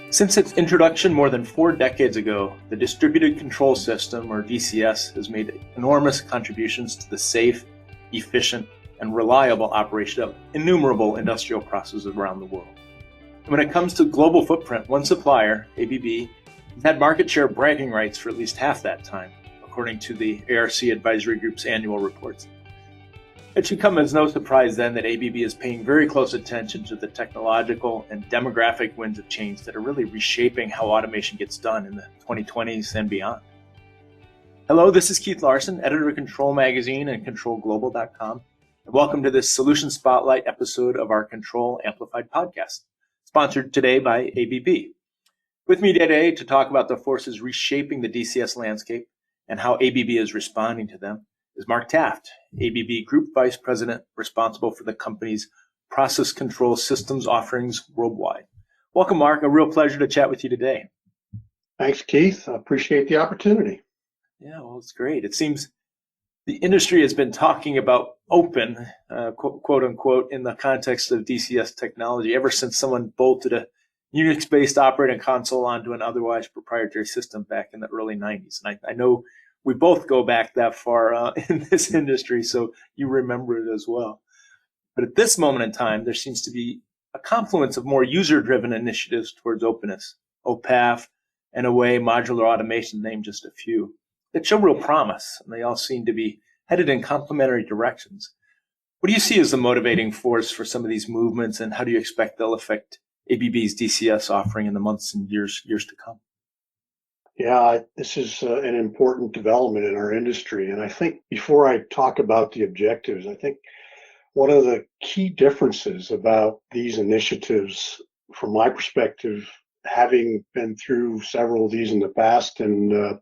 Since its introduction more than 4 decades ago, the Distributed Control System, or DCS, has made enormous contributions to the safe, efficient, and reliable operation of innumerable industrial processes around the world. And when it comes to global footprint, one supplier, ABB, has had market share bragging rights for at least half that time, according to the ARC Advisory Group's annual reports. It should come as no surprise then that ABB is paying very close attention to the technological and demographic winds of change that are really reshaping how automation gets done in the 2020s and beyond. Hello, this is Keith Larson, editor of Control Magazine and ControlGlobal.com, and welcome to this Solution Spotlight episode of our Control Amplified podcast, sponsored today by ABB. With me today to talk about the forces reshaping the DCS landscape and how ABB is responding to them is Mark Taft, ABB Group Vice President responsible for the company's process control systems offerings worldwide. Welcome, Mark. A real pleasure to chat with you today. Thanks, Keith. I appreciate the opportunity. Yeah, well, it's great. It seems the industry has been talking about open, quote unquote, in the context of DCS technology ever since someone bolted a Unix-based operating console onto an otherwise proprietary system back in the early 90s. And I know we both go back that far in this industry, so you remember it as well. But at this moment in time, there seems to be a confluence of more user-driven initiatives towards openness, OPAF, and away modular automation, name just a few, that show real promise, and they all seem to be headed in complementary directions. What do you see as the motivating force for some of these movements, and how do you expect they'll affect ABB's DCS offering in the months and years to come? Yeah, this is an important development in our industry. And I think before I talk about the objectives, I think one of the key differences about these initiatives, from my perspective, having been through several of these in the past and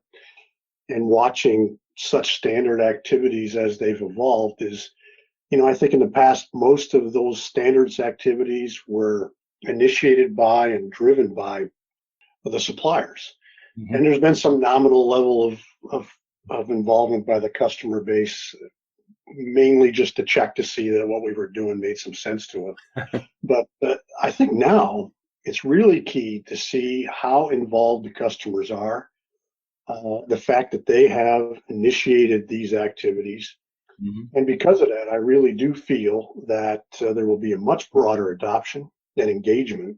watching such standard activities as they've evolved is, I think in the past, most of those standards activities were initiated by and driven by the suppliers. Mm-hmm. And there's been some nominal level of involvement by the customer base, mainly just to check to see that what we were doing made some sense to it. But I think now it's really key to see how involved the customers are, the fact that they have initiated these activities. Mm-hmm. And because of that, I really do feel that there will be a much broader adoption and engagement,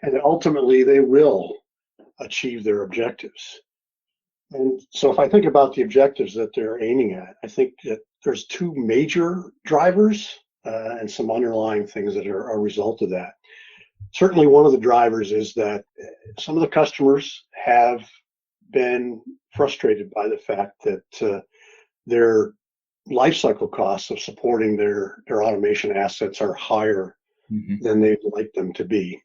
and that ultimately they will achieve their objectives. And so if I think about the objectives that they're aiming at, I think that there's two major drivers and some underlying things that are a result of that. Certainly one of the drivers is that some of the customers have been frustrated by the fact that their life cycle costs of supporting their automation assets are higher mm-hmm. than they'd like them to be.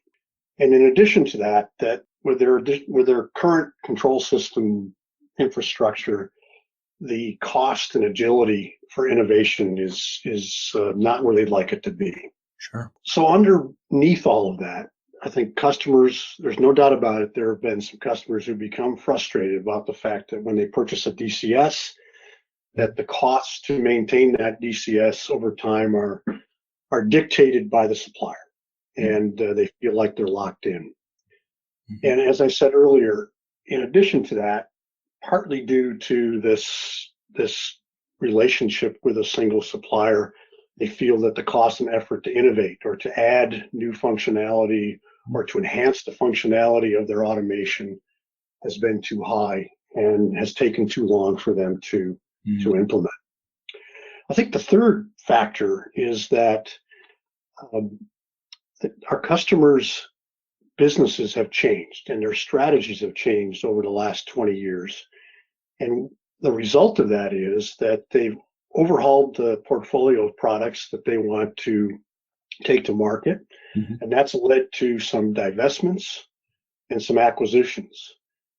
And in addition to that with their current control system infrastructure, the cost and agility for innovation is not where they'd like it to be. Sure. So underneath all of that, I think customers, there's no doubt about it, there have been some customers who become frustrated about the fact that when they purchase a DCS, that the costs to maintain that DCS over time are dictated by the supplier, and they feel like they're locked in. And as I said earlier, in addition to that, partly due to this relationship with a single supplier, they feel that the cost and effort to innovate or to add new functionality or to enhance the functionality of their automation has been too high and has taken too long for them to implement. I think the third factor is that our customers' businesses have changed and their strategies have changed over the last 20 years. And the result of that is that they've overhauled the portfolio of products that they want to take to market. Mm-hmm. And that's led to some divestments and some acquisitions.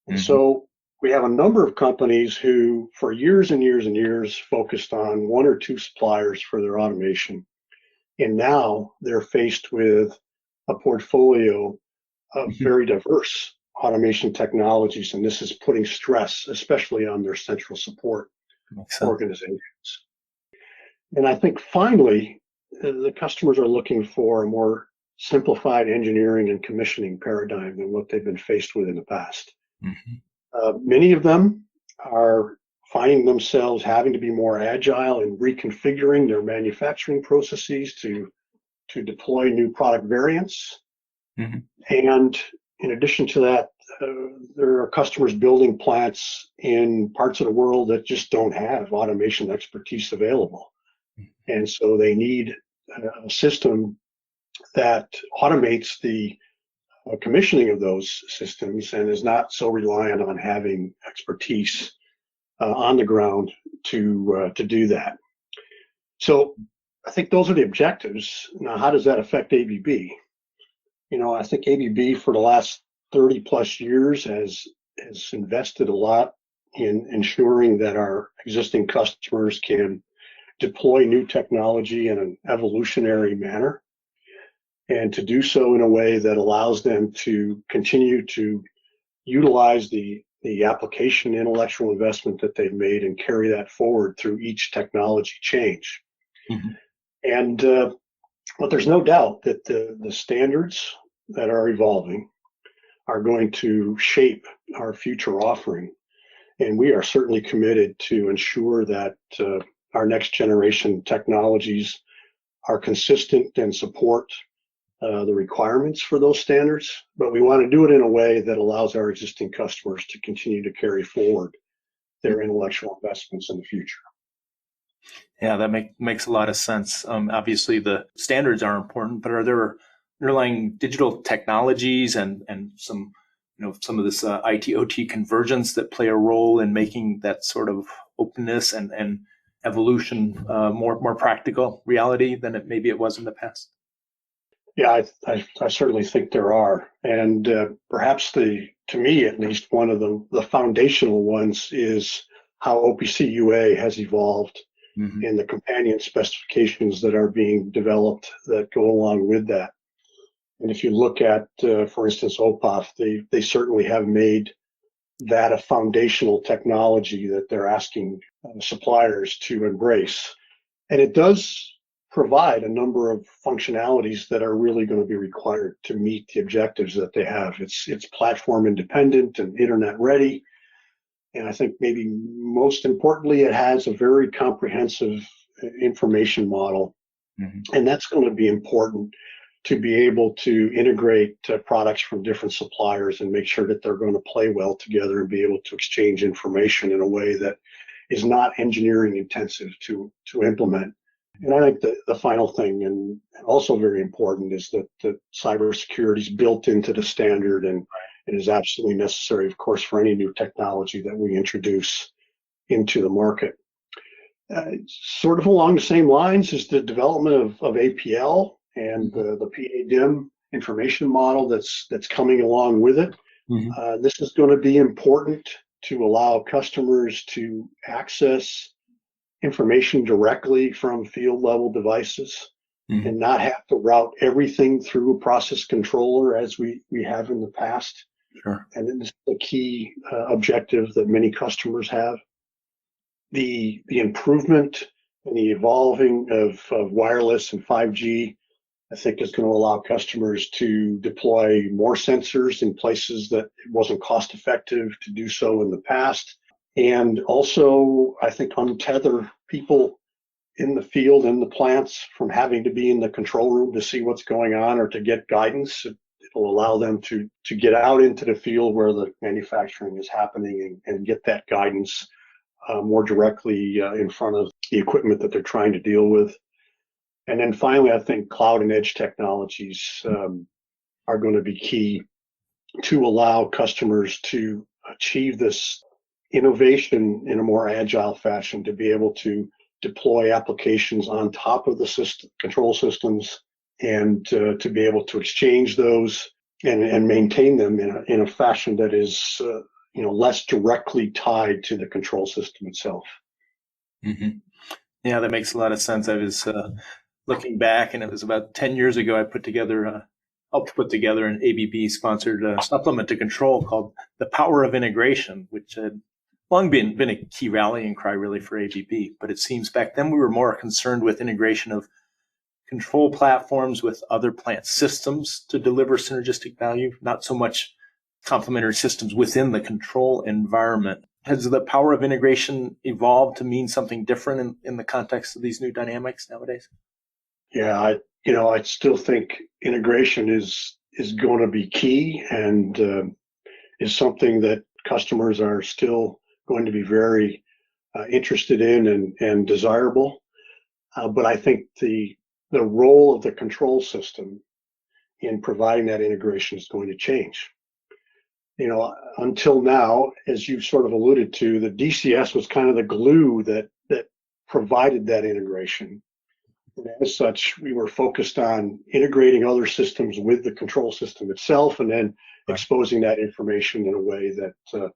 Mm-hmm. And so we have a number of companies who, for years and years and years, focused on one or two suppliers for their automation. And now they're faced with a portfolio of very diverse automation technologies, and this is putting stress, especially on their central support organizations. And I think finally, the customers are looking for a more simplified engineering and commissioning paradigm than what they've been faced with in the past. Mhm. Many of them are finding themselves having to be more agile in reconfiguring their manufacturing processes to deploy new product variants. Mhm. And in addition to that, there are customers building plants in parts of the world that just don't have automation expertise available. And so they need a system that automates the commissioning of those systems and is not so reliant on having expertise on the ground to do that. So I think those are the objectives. Now, how does that affect ABB? I think ABB for the last 30 plus years has invested a lot in ensuring that our existing customers can deploy new technology in an evolutionary manner, and to do so in a way that allows them to continue to utilize the application intellectual investment that they've made and carry that forward through each technology change. Mhm. And but there's no doubt that the standards that are evolving are going to shape our future offering. And we are certainly committed to ensure that our next generation technologies are consistent and support the requirements for those standards, but we want to do it in a way that allows our existing customers to continue to carry forward their intellectual investments in the future. Yeah, that makes a lot of sense. Obviously, the standards are important, but are there underlying digital technologies and some some of this IT OT convergence that play a role in making that sort of openness and evolution more practical reality than maybe it was in the past? Yeah, I certainly think there are, and perhaps to me at least, one of the foundational ones is how OPC UA has evolved Mm-hmm. and the companion specifications that are being developed that go along with that. And if you look at, for instance, OPOF, they certainly have made that a foundational technology that they're asking suppliers to embrace. And it does provide a number of functionalities that are really going to be required to meet the objectives that they have. It's platform independent and internet ready. And I think maybe most importantly, it has a very comprehensive information model. Mm-hmm. And that's going to be important to be able to integrate products from different suppliers and make sure that they're going to play well together and be able to exchange information in a way that is not engineering intensive to implement. And I think the final thing, and also very important, is that the cybersecurity is built into the standard, and it is absolutely necessary, of course, for any new technology that we introduce into the market. Sort of along the same lines is the development of APL and the PADIM information model that's coming along with it. Mm-hmm. This is going to be important to allow customers to access information directly from field level devices and not have to route everything through a process controller as we have in the past. Sure. And this is a key objective that many customers have. The improvement and the evolving of wireless and 5G, I think, is going to allow customers to deploy more sensors in places that it wasn't cost effective to do so in the past. And also, I think, untether people in the field, in the plants, from having to be in the control room to see what's going on or to get guidance. It'll allow them to get out into the field where the manufacturing is happening and get that guidance more directly in front of the equipment that they're trying to deal with. And then finally, I think cloud and edge technologies are going to be key to allow customers to achieve this innovation in a more agile fashion, to be able to deploy applications on top of the system, control systems, and to be able to exchange those and maintain them in a fashion that is less directly tied to the control system itself. Mm-hmm. Yeah, that makes a lot of sense. I was looking back, and it was about 10 years ago, I helped put together an ABB-sponsored supplement to control called The Power of Integration, which had long been a key rallying cry, really, for ABB. But it seems back then we were more concerned with integration of control platforms with other plant systems to deliver synergistic value, not so much complementary systems within the control environment. Has the power of integration evolved to mean something different in the context of these new dynamics nowadays? Yeah, I still think integration is going to be key and is something that customers are still going to be very interested in and desirable. But I think the role of the control system in providing that integration is going to change. Until now, as you've sort of alluded to, the DCS was kind of the glue that provided that integration. And as such, we were focused on integrating other systems with the control system itself, and then exposing that information in a way that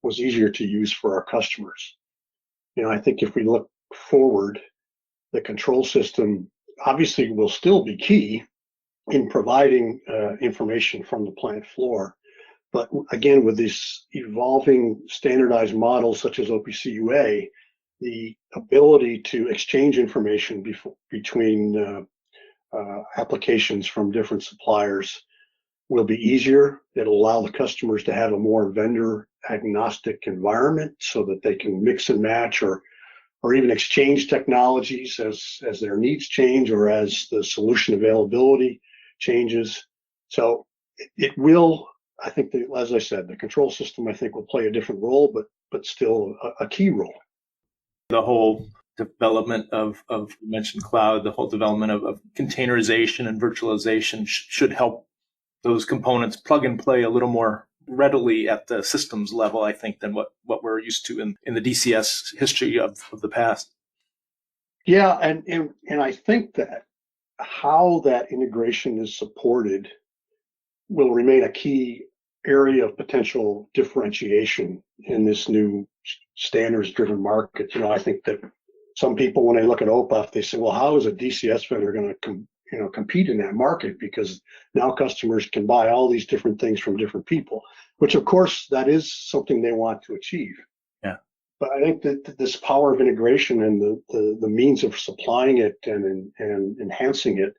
was easier to use for our customers. I think if we look forward, the control system obviously will still be key in providing information from the plant floor. But again, with these evolving standardized models such as OPC-UA, the ability to exchange information between applications from different suppliers will be easier. It'll allow the customers to have a more vendor agnostic environment so that they can mix and match or even exchange technologies as their needs change or as the solution availability changes. So it will, I think, as I said, the control system, I think, will play a different role, but still a key role. The whole development of you mentioned cloud, the whole development of containerization and virtualization should help those components plug and play a little more readily at the systems level, I think, than what we're used to in the DCS history of the past. Yeah, and I think that how that integration is supported will remain a key area of potential differentiation in this new standards-driven market. I think that some people, when they look at OPAF, they say, well, how is a DCS vendor going to compete in that market? Because now customers can buy all these different things from different people, which of course that is something they want to achieve. Yeah. But I think that this power of integration and the means of supplying it and enhancing it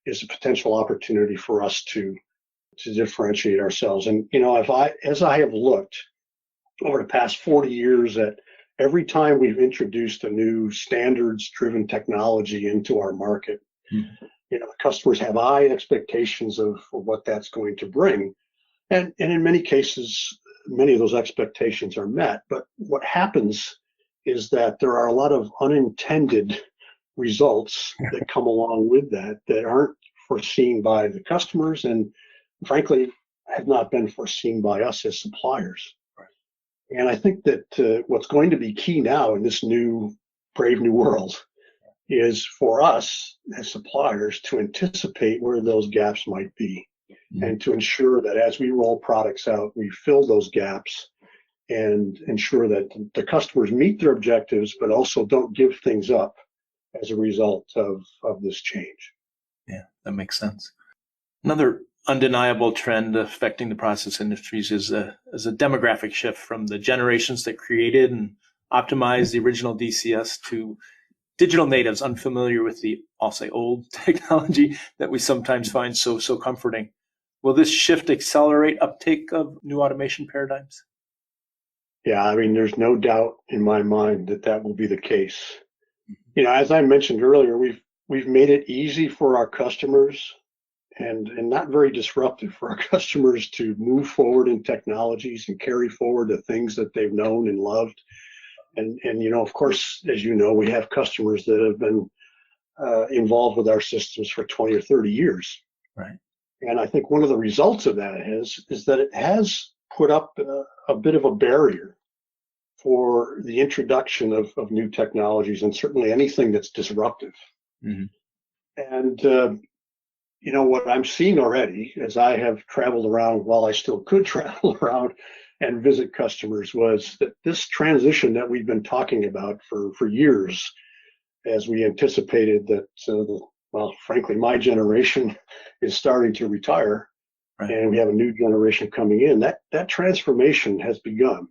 is a potential opportunity for us to differentiate ourselves. And as I have looked over the past 40 years at every time we've introduced a new standards-driven technology into our market, customers have high expectations of what that's going to bring, and in many cases, many of those expectations are met. But what happens is that there are a lot of unintended results that come along with that aren't foreseen by the customers, and frankly, have not been foreseen by us as suppliers. Right. And I think that what's going to be key now in this brave new world is for us as suppliers to anticipate where those gaps might be, and to ensure that as we roll products out, we fill those gaps and ensure that the customers meet their objectives, but also don't give things up as a result of this change. Yeah, that makes sense. Another undeniable trend affecting the process industries is a demographic shift from the generations that created and optimized the original DCS to digital natives unfamiliar with the, I'll say, old technology that we sometimes find so comforting. Will this shift accelerate uptake of new automation paradigms? Yeah, I mean, there's no doubt in my mind that will be the case. As I mentioned earlier, we've made it easy for our customers and not very disruptive for our customers to move forward in technologies and carry forward the things that they've known and loved. And of course, as you know, we have customers that have been involved with our systems for 20 or 30 years. Right. And I think one of the results of that is that it has put up a bit of a barrier for the introduction of new technologies, and certainly anything that's disruptive. Mm-hmm. And what I'm seeing already, as I have traveled around while I still could travel around and visit customers, was that this transition that we've been talking about for years, as we anticipated that, frankly, my generation is starting to retire, right, and we have a new generation coming in, that transformation has begun.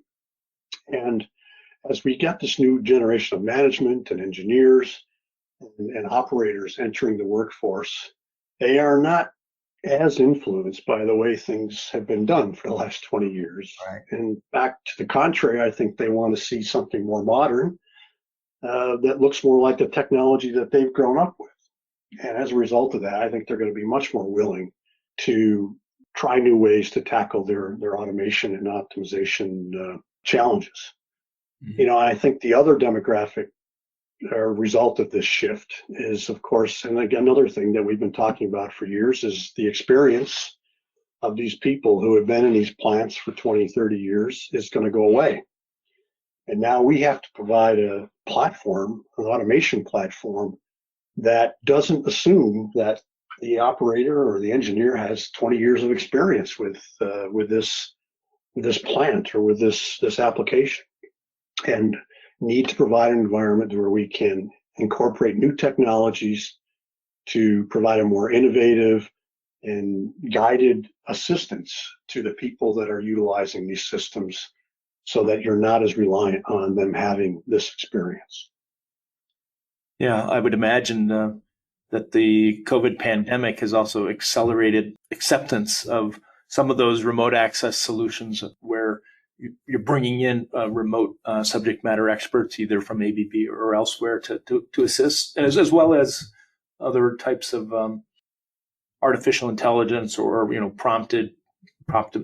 And as we get this new generation of management and engineers, and operators entering the workforce, they are not as influenced by the way things have been done for the last 20 years. Right. In fact, to the contrary, I think they want to see something more modern that looks more like the technology that they've grown up with. And as a result of that, I think they're going to be much more willing to try new ways to tackle their automation and optimization challenges. Mm-hmm. I think the other demographic result of this shift is, of course, and again, another thing that we've been talking about for years is the experience of these people who have been in these plants for 20, 30 years is going to go away. And now we have to provide a platform, an automation platform that doesn't assume that the operator or the engineer has 20 years of experience with this plant or with this application, and need to provide an environment where we can incorporate new technologies to provide a more innovative and guided assistance to the people that are utilizing these systems, so that you're not as reliant on them having this experience. Yeah, I would imagine that the COVID pandemic has also accelerated acceptance of some of those remote access solutions where you're bringing in remote subject matter experts, either from ABB or elsewhere, to assist, as well as other types of artificial intelligence or prompted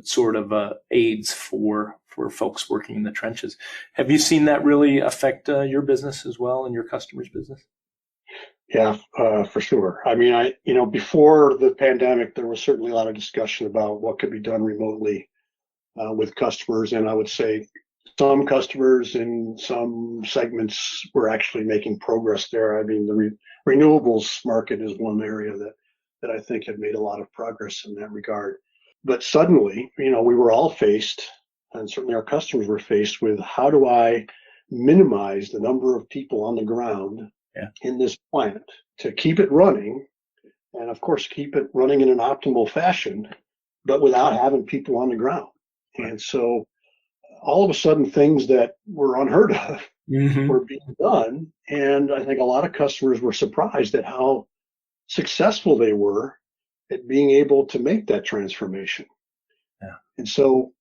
sort of aids for folks working in the trenches. Have you seen that really affect your business as well and your customers' business? Yeah, for sure. I mean, before the pandemic, there was certainly a lot of discussion about what could be done remotely with customers. And I would say some customers in some segments were actually making progress there. I mean, the renewables market is one area that I think had made a lot of progress in that regard. But suddenly, we were all faced, and certainly our customers were faced with, how do I minimize the number of people on the ground in this plant to keep it running, and of course keep it running in an optimal fashion, but without having people on the ground. And so all of a sudden, things that were unheard of were being done. And I think a lot of customers were surprised at how successful they were at being able to make that transformation. Yeah. And so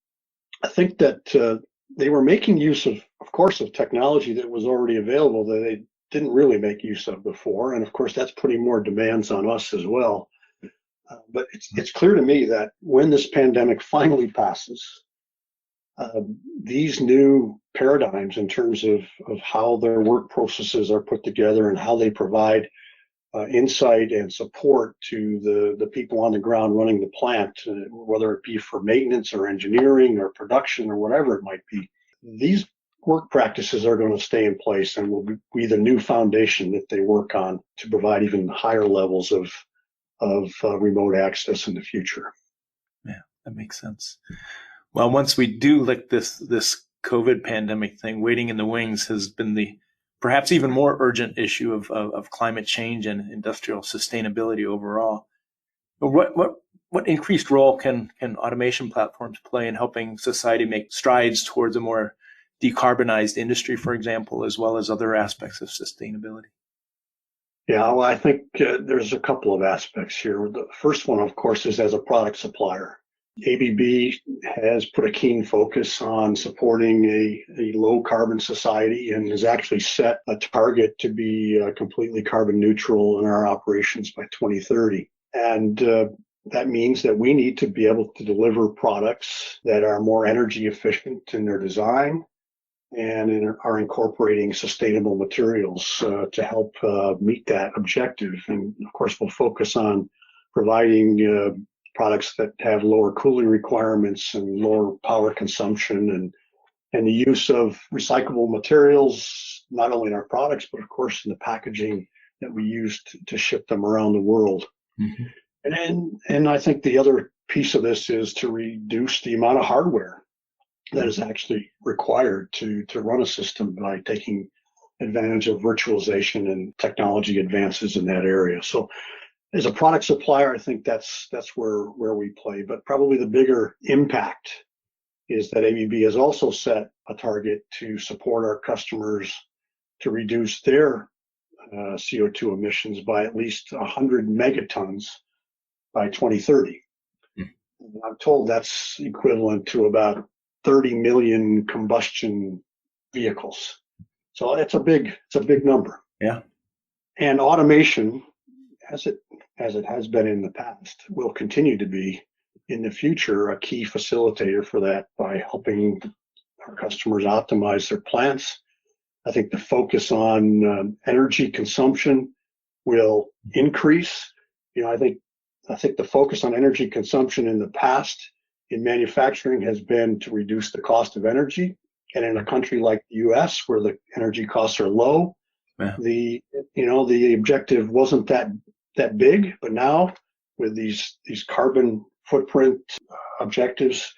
I think that they were making use of course, of technology that was already available that they didn't really make use of before. And of course, that's putting more demands on us as well. But it's clear to me that when this pandemic finally passes, these new paradigms in terms of how their work processes are put together and how they provide insight and support to the people on the ground running the plant, whether it be for maintenance or engineering or production or whatever it might be, these work practices are going to stay in place and will be the new foundation that they work on to provide even higher levels of remote access in the future. Yeah, that makes sense. Well, once we do lick this COVID pandemic thing, waiting in the wings has been the perhaps even more urgent issue of climate change and industrial sustainability overall. What increased role can automation platforms play in helping society make strides towards a more decarbonized industry, for example, as well as other aspects of sustainability? Yeah, well, I think there's a couple of aspects here. The first one, of course, is as a product supplier. ABB has put a keen focus on supporting a low carbon society and has actually set a target to be completely carbon neutral in our operations by 2030. And that means that we need to be able to deliver products that are more energy efficient in their design and are incorporating sustainable materials to help meet that objective. And of course, we'll focus on providing products that have lower cooling requirements and lower power consumption, and the use of recyclable materials, not only in our products, but of course in the packaging that we use to ship them around the world. Mm-hmm. And I think the other piece of this is to reduce the amount of hardware that is actually required to run a system by taking advantage of virtualization and technology advances in that area. So as a product supplier, I think that's where we play. But probably the bigger impact is that ABB has also set a target to support our customers to reduce their CO2 emissions by at least 100 megatons by 2030. I'm told that's equivalent to about 30 million combustion vehicles. So it's a big number. Yeah. And automation, as it has been in the past, will continue to be in the future a key facilitator for that by helping our customers optimize their plants. I think the focus on energy consumption will increase. I think the focus on energy consumption in the past in manufacturing has been to reduce the cost of energy. And in a country like the U.S., where the energy costs are low, yeah, the objective wasn't that big. But now, with these carbon footprint objectives,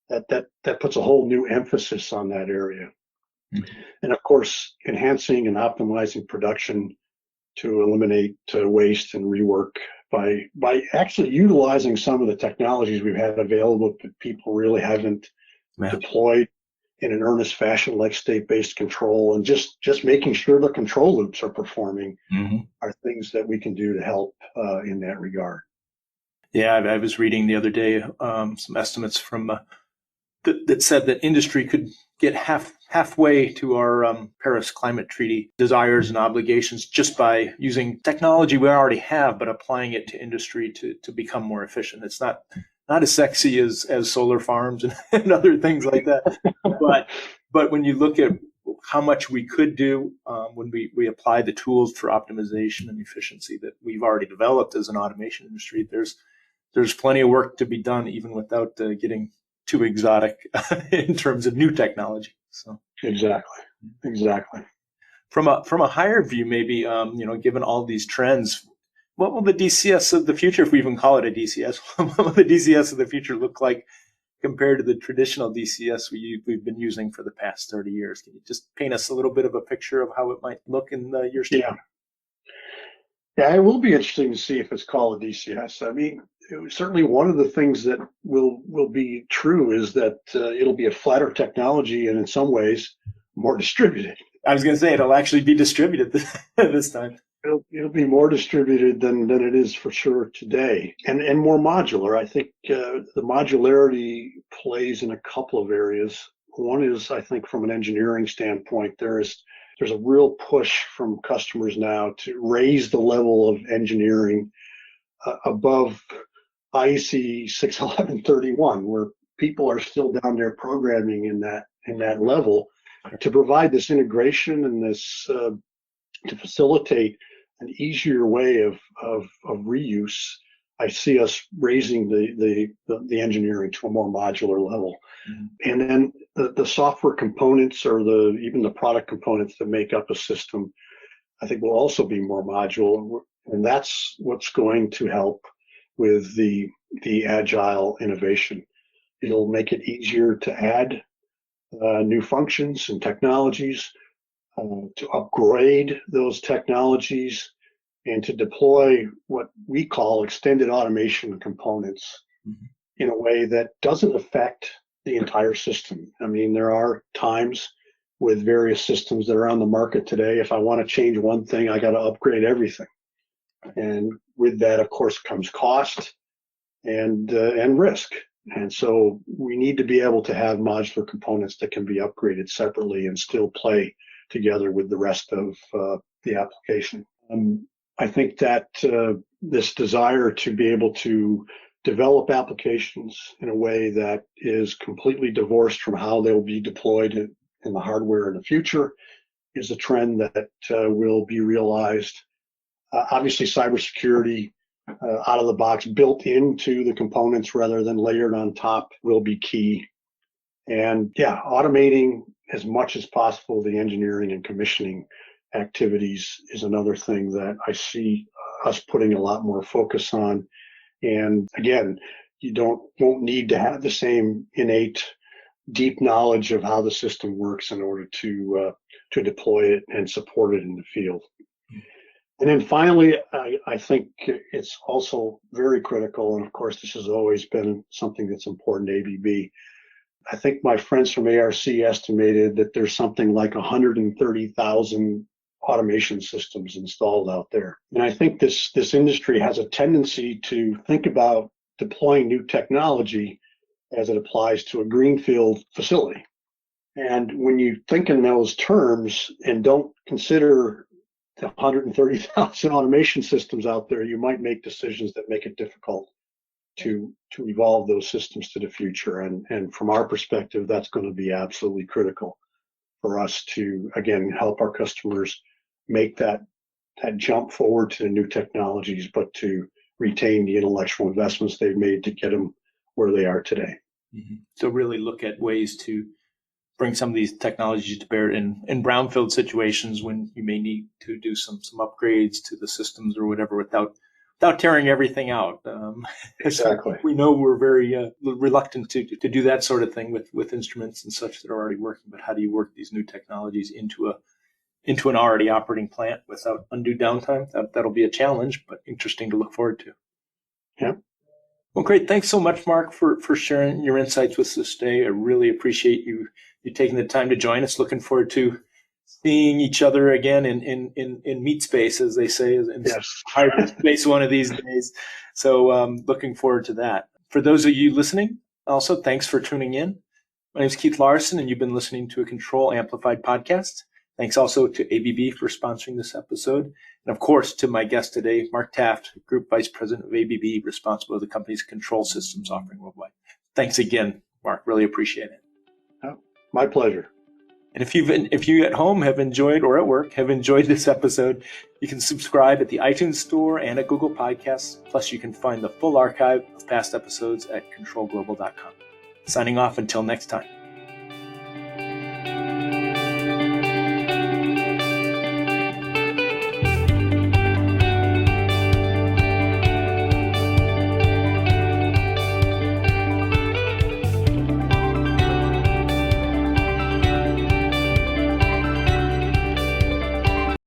that puts a whole new emphasis on that area. Mm-hmm. And of course, enhancing and optimizing production to eliminate waste and rework by actually utilizing some of the technologies we've had available, but people really haven't deployed in an earnest fashion, like state-based control, and just making sure the control loops are performing, mm-hmm, are things that we can do to help in that regard. Yeah, I was reading the other day some estimates from that said that industry could get halfway to our Paris Climate Treaty desires and obligations just by using technology we already have, but applying it to industry to become more efficient. It's not as sexy as solar farms and other things like that, but when you look at how much we could do when we apply the tools for optimization and efficiency that we've already developed as an automation industry, there's plenty of work to be done even without getting too exotic in terms of new technology. So exactly. From a higher view, maybe given all these trends, what will the DCS of the future, if we even call it a DCS, what will the DCS of the future look like compared to the traditional DCS we've been using for the past 30 years? Can you just paint us a little bit of a picture of how it might look in the years to come? Yeah, it will be interesting to see if it's called a DCS. I mean, certainly one of the things that will be true is that it'll be a flatter technology and in some ways more distributed. I was going to say it'll actually be distributed this time. It'll be more distributed than it is for sure today, and more modular. I think the modularity plays in a couple of areas. One is, I think, from an engineering standpoint, there's a real push from customers now to raise the level of engineering above IEC 61131, where people are still down there programming in that level, to provide this integration and this to facilitate an easier way of reuse. I see us raising the engineering to a more modular level. Mm-hmm. And then the software components or even the product components that make up a system, I think will also be more modular. And that's what's going to help with the agile innovation. It'll make it easier to add new functions and technologies, to upgrade those technologies, and to deploy what we call extended automation components, mm-hmm, in a way that doesn't affect the entire system. I mean, there are times with various systems that are on the market today, if I want to change one thing, I got to upgrade everything. And with that, of course, comes cost and risk. And so we need to be able to have modular components that can be upgraded separately and still play together with the rest of the application. I think that this desire to be able to develop applications in a way that is completely divorced from how they'll be deployed in the hardware in the future is a trend that will be realized. Obviously, cybersecurity out of the box, built into the components rather than layered on top, will be key. And yeah, automating as much as possible the engineering and commissioning activities is another thing that I see us putting a lot more focus on. And again, you won't need to have the same innate deep knowledge of how the system works in order to deploy it and support it in the field. And then finally, I think it's also very critical, and of course this has always been something that's important to ABB. I think my friends from ARC estimated that there's something like 130,000 automation systems installed out there. And I think this industry has a tendency to think about deploying new technology as it applies to a greenfield facility. And when you think in those terms and don't consider the 130,000 automation systems out there, you might make decisions that make it difficult to evolve those systems to the future. And from our perspective, that's going to be absolutely critical for us to, again, help our customers make that jump forward to the new technologies, but to retain the intellectual investments they've made to get them where they are today. Mm-hmm. So really look at ways to bring some of these technologies to bear in brownfield situations when you may need to do some upgrades to the systems or whatever without tearing everything out. Exactly. We know we're very reluctant to do that sort of thing with instruments and such that are already working. But how do you work these new technologies into an already operating plant without undue downtime? That'll be a challenge, but interesting to look forward to. Yeah. Well, great. Thanks so much, Mark, for sharing your insights with us today. I really appreciate you taking the time to join us. Looking forward to seeing each other again in meat space, as they say, in hybrid space one of these days. So looking forward to that. For those of you listening, also, thanks for tuning in. My name is Keith Larson, and you've been listening to a Control Amplified podcast. Thanks also to ABB for sponsoring this episode. And of course, to my guest today, Mark Taft, Group Vice President of ABB, responsible for the company's control systems offering worldwide. Thanks again, Mark. Really appreciate it. Oh, my pleasure. And if you at home have enjoyed, or at work have enjoyed this episode, you can subscribe at the iTunes Store and at Google Podcasts. Plus, you can find the full archive of past episodes at controlglobal.com. Signing off until next time.